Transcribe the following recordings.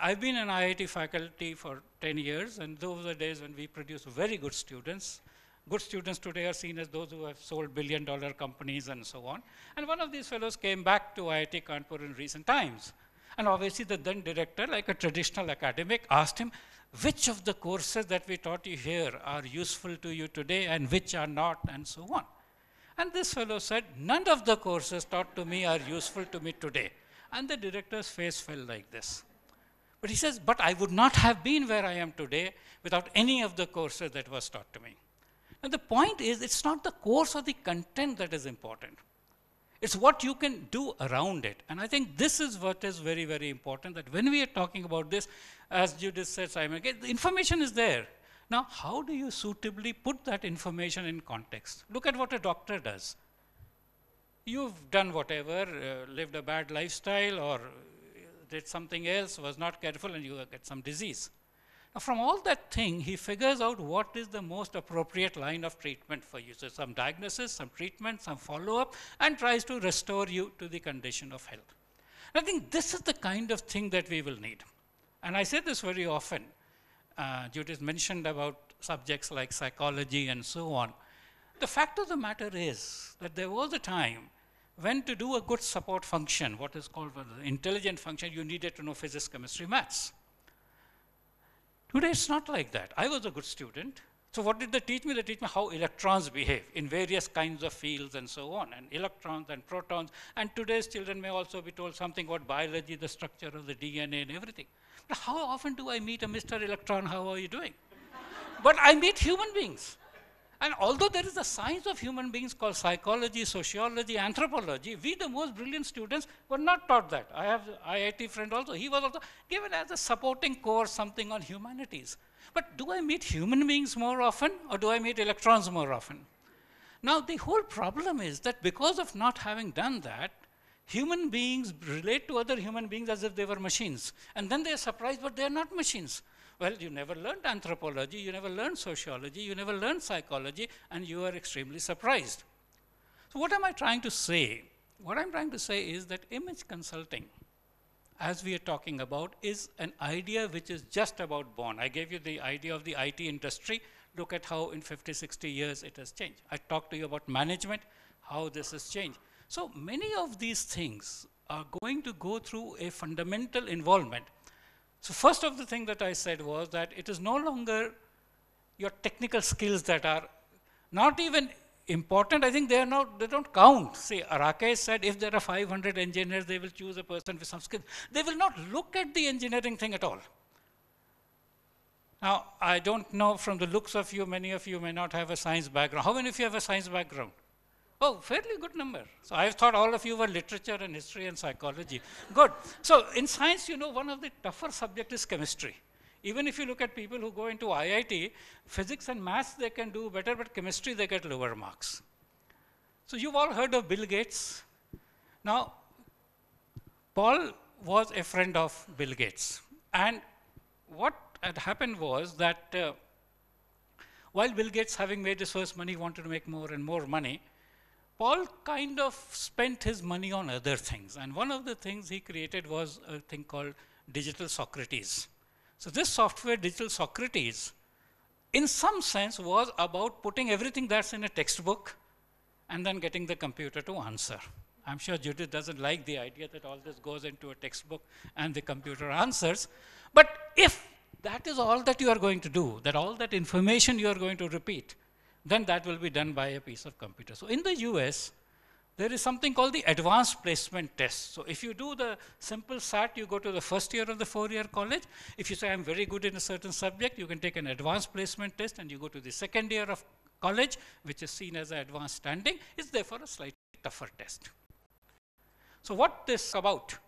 I've been an IIT faculty for 10 years, and those are days when we produce very good students. Good students today are seen as those who have sold billion-dollar companies and so on. And one of these fellows came back to IIT Kanpur in recent times. And obviously the then director, like a traditional academic, asked him, which of the courses that we taught you here are useful to you today and which are not, and so on. And this fellow said, none of the courses taught to me are useful to me today. And the director's face fell like this. But he says, but I would not have been where I am today without any of the courses that was taught to me. Now the point is, it's not the course or the content that is important. It's what you can do around it. And I think this is what is very, very important, that when we are talking about this, as Judith said, Simon, the information is there. Now, how do you suitably put that information in context? Look at what a doctor does. You've done whatever, lived a bad lifestyle or did something else, was not careful, and you get some disease. Now, from all that thing, he figures out what is the most appropriate line of treatment for you. So some diagnosis, some treatment, some follow-up, and tries to restore you to the condition of health. I think this is the kind of thing that we will need. And I say this very often. Judith mentioned about subjects like psychology and so on. The fact of the matter is that there was a time when to do a good support function, what is called an intelligent function, you needed to know physics, chemistry, maths. Today it's not like that. I was a good student. So what did they teach me? They teach me how electrons behave in various kinds of fields and so on, and electrons and protons. And today's children may also be told something about biology, the structure of the DNA and everything. But how often do I meet a Mr. Electron, how are you doing? But I meet human beings. And although there is a science of human beings called psychology, sociology, anthropology, we, the most brilliant students, were not taught that. I have an IIT friend also. He was also given as a supporting course something on humanities. But do I meet human beings more often, or do I meet electrons more often? Now, the whole problem is that because of not having done that, human beings relate to other human beings as if they were machines. And then they are surprised, but they are not machines. Well, you never learned anthropology, you never learned sociology, you never learned psychology, and you are extremely surprised. So what am I trying to say? What I'm trying to say is that image consulting, as we are talking about, is an idea which is just about born. I gave you the idea of the IT industry. Look at how in 50, 60 years it has changed. I talked to you about management, how this has changed. So many of these things are going to go through a fundamental involvement. So first of the thing that I said was that it is no longer your technical skills that are not even important. I think they don't count. See, Arake said if there are 500 engineers, they will choose a person with some skills. They will not look at the engineering thing at all. Now, I don't know from the looks of you, many of you may not have a science background. How many of you have a science background? Oh, fairly good number. So I thought all of you were literature and history and psychology. Good. So in science, you know, one of the tougher subjects is chemistry. Even if you look at people who go into IIT, physics and maths they can do better, but chemistry they get lower marks. So you've all heard of Bill Gates. Now, Paul was a friend of Bill Gates. And what had happened was that while Bill Gates, having made his first money, wanted to make more and more money, Paul kind of spent his money on other things. And one of the things he created was a thing called Digital Socrates. So this software, Digital Socrates, in some sense was about putting everything that's in a textbook and then getting the computer to answer. I'm sure Judith doesn't like the idea that all this goes into a textbook and the computer answers. But if that is all that you are going to do, that all that information you are going to repeat, then that will be done by a piece of computer. So in the US, there is something called the advanced placement test. So if you do the simple SAT, you go to the first year of the 4-year college. If you say I'm very good in a certain subject, you can take an advanced placement test and you go to the second year of college, which is seen as an advanced standing. It's therefore a slightly tougher test. So what this about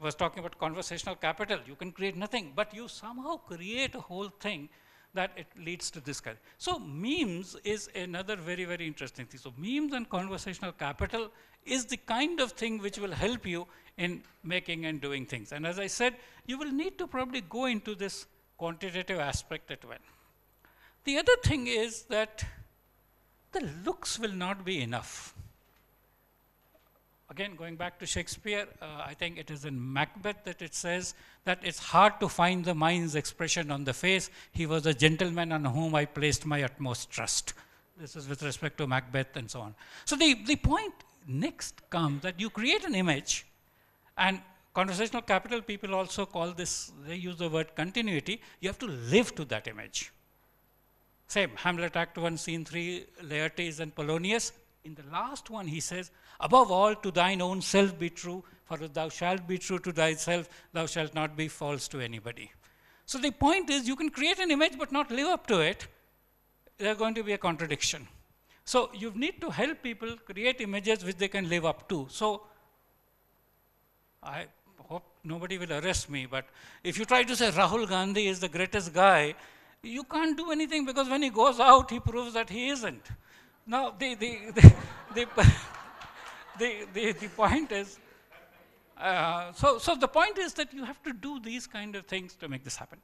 was talking about conversational capital. You can create nothing, but you somehow create a whole thing that it leads to this kind. So memes is another very, very interesting thing. So memes and conversational capital is the kind of thing which will help you in making and doing things. And as I said, you will need to probably go into this quantitative aspect as well. The other thing is that the looks will not be enough. again, going back to Shakespeare, I think it is in Macbeth that it says that it's hard to find the mind's expression on the face. He was a gentleman on whom I placed my utmost trust. This is with respect to Macbeth and so on. So the point next comes that you create an image, and conversational capital people also call this, they use the word continuity. You have to live to that image. Same, Hamlet Act 1, Scene 3, Laertes and Polonius. In the last one, he says, above all, to thine own self be true, for if thou shalt be true to thyself, thou shalt not be false to anybody. So the point is, you can create an image but not live up to it. There's going to be a contradiction. So you need to help people create images which they can live up to. So I hope nobody will arrest me, but if you try to say Rahul Gandhi is the greatest guy, you can't do anything, because when he goes out, he proves that he isn't. Now, the point is, so the point is that you have to do these kind of things to make this happen.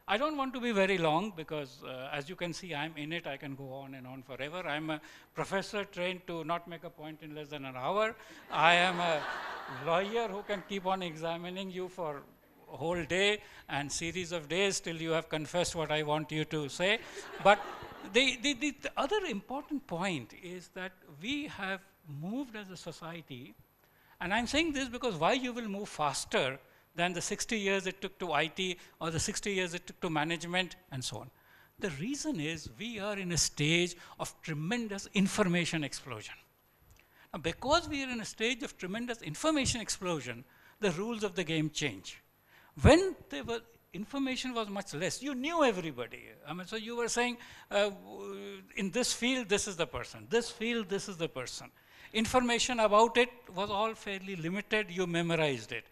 I don't want to be very long, because as you can see, I'm in it. I can go on and on forever. I'm a professor trained to not make a point in less than an hour. I am a lawyer who can keep on examining you for a whole day and series of days till you have confessed what I want you to say. But the other important point is that we have moved as a society, and I'm saying this because why you will move faster than the 60 years it took to IT or the 60 years it took to management and so on. The reason is we are in a stage of tremendous information explosion. Now, because we are in a stage of tremendous information explosion, the rules of the game change. When information was much less, you knew everybody. I mean, so you were saying, in this field, this is the person. This field, this is the person. Information about it was all fairly limited. You memorized it.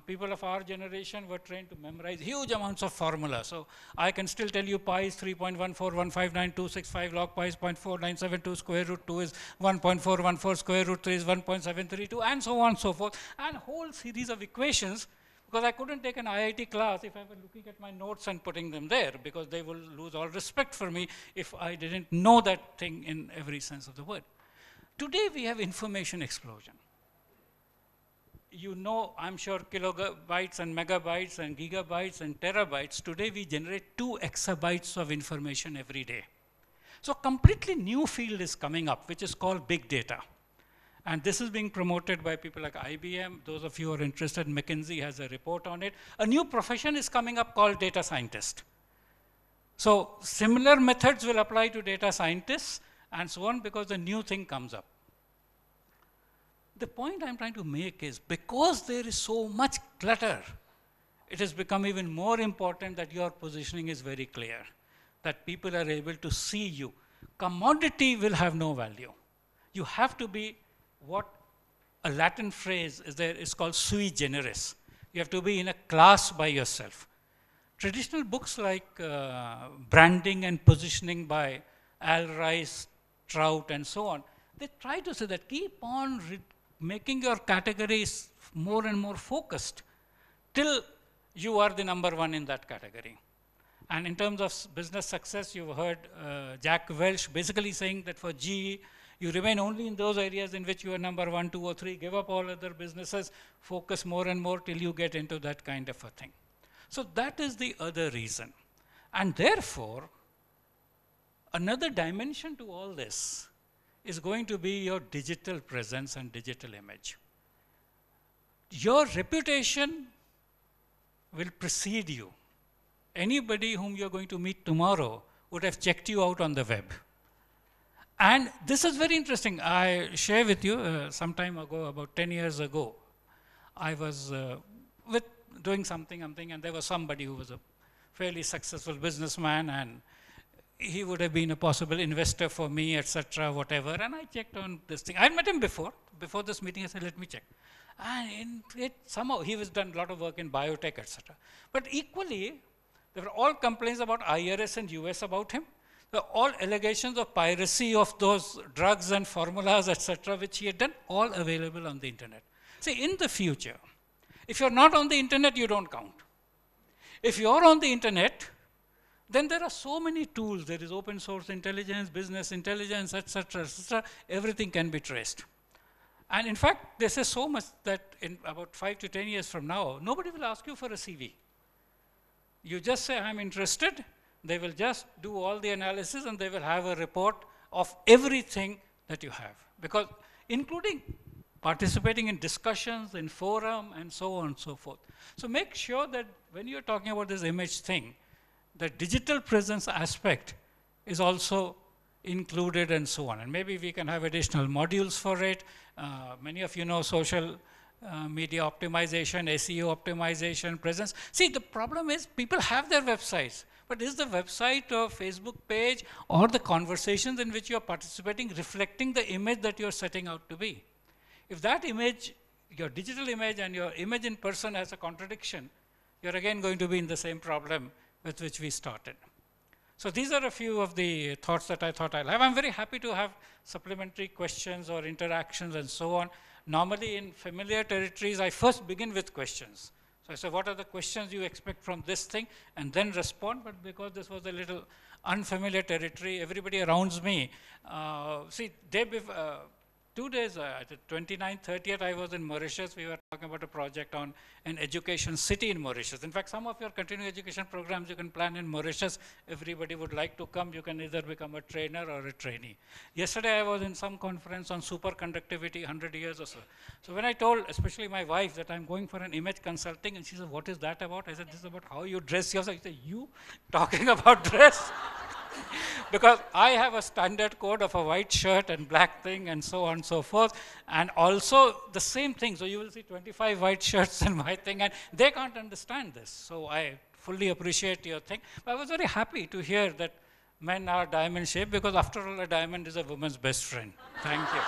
People of our generation were trained to memorize huge amounts of formula. So I can still tell you pi is 3.14159.265, log pi is 0.4972, square root 2 is 1.414, square root 3 is 1.732, and so on and so forth, and a whole series of equations, because I couldn't take an IIT class if I were looking at my notes and putting them there, because they will lose all respect for me if I didn't know that thing in every sense of the word. Today we have information explosion. You know, I'm sure kilobytes and megabytes and gigabytes and terabytes. Today we generate 2 exabytes of information every day. So a completely new field is coming up, which is called big data. And this is being promoted by people like IBM. Those of you who are interested, McKinsey has a report on it. A new profession is coming up called data scientist. So similar methods will apply to data scientists and so on, because the new thing comes up. The point I'm trying to make is, because there is so much clutter, it has become even more important that your positioning is very clear, that people are able to see you. Commodity will have no value. You have to be what a Latin phrase is there, is called sui generis. You have to be in a class by yourself. Traditional books like Branding and Positioning by Al Rice, Trout, and so on, they try to say that keep on making your categories more and more focused till you are the number one in that category. And in terms of business success, you've heard Jack Welch basically saying that for GE, you remain only in those areas in which you are number 1, 2, or 3, give up all other businesses, focus more and more till you get into that kind of a thing. So that is the other reason. And therefore, another dimension to all this is going to be your digital presence and digital image. Your reputation will precede you. Anybody whom you're going to meet tomorrow would have checked you out on the web. And this is very interesting. I share with you, some time ago, about 10 years ago, I was doing something, and there was somebody who was a fairly successful businessman, and he would have been a possible investor for me, etc., whatever. And I checked on this thing. I met him before this meeting. I said, let me check. And somehow he was done a lot of work in biotech, etc. But equally, there were all complaints about IRS and US about him. There were all allegations of piracy of those drugs and formulas, etc., which he had done, all available on the internet. See, in the future, if you're not on the internet, you don't count. If you're on the internet, then there are so many tools. There is open source intelligence, business intelligence, etc., etc. Everything can be traced. And in fact, this is so much that in about 5 to 10 years from now, nobody will ask you for a CV. You just say, I'm interested. They will just do all the analysis and they will have a report of everything that you have. Because including participating in discussions, in forum, and so on and so forth. So make sure that when you're talking about this image thing, the digital presence aspect is also included and so on. And maybe we can have additional modules for it. Many of you know social media optimization, SEO optimization, presence. See, the problem is people have their websites, but is the website or Facebook page or the conversations in which you're participating reflecting the image that you're setting out to be? If that image, your digital image and your image in person has a contradiction, you're again going to be in the same problem with which we started. So these are a few of the thoughts that I thought I'll have. I'm very happy to have supplementary questions or interactions and so on. Normally in familiar territories, I first begin with questions. So I say, what are the questions you expect from this thing? And then respond, but because this was a little unfamiliar territory, everybody around me, see, 2 days, 29th, 30th, I was in Mauritius. We were talking about a project on an education city in Mauritius. In fact, some of your continuing education programs you can plan in Mauritius. Everybody would like to come. You can either become a trainer or a trainee. Yesterday, I was in some conference on superconductivity, 100 years or so. So when I told, especially my wife, that I'm going for an image consulting, and she said, what is that about? I said, this is about how you dress yourself. She said, you talking about dress? Because I have a standard code of a white shirt and black thing and so on and so forth, and also the same thing. So you will see 25 white shirts in my thing, and they can't understand this. So I fully appreciate your thing. But I was very happy to hear that men are diamond shaped, because after all, a diamond is a woman's best friend. Thank you.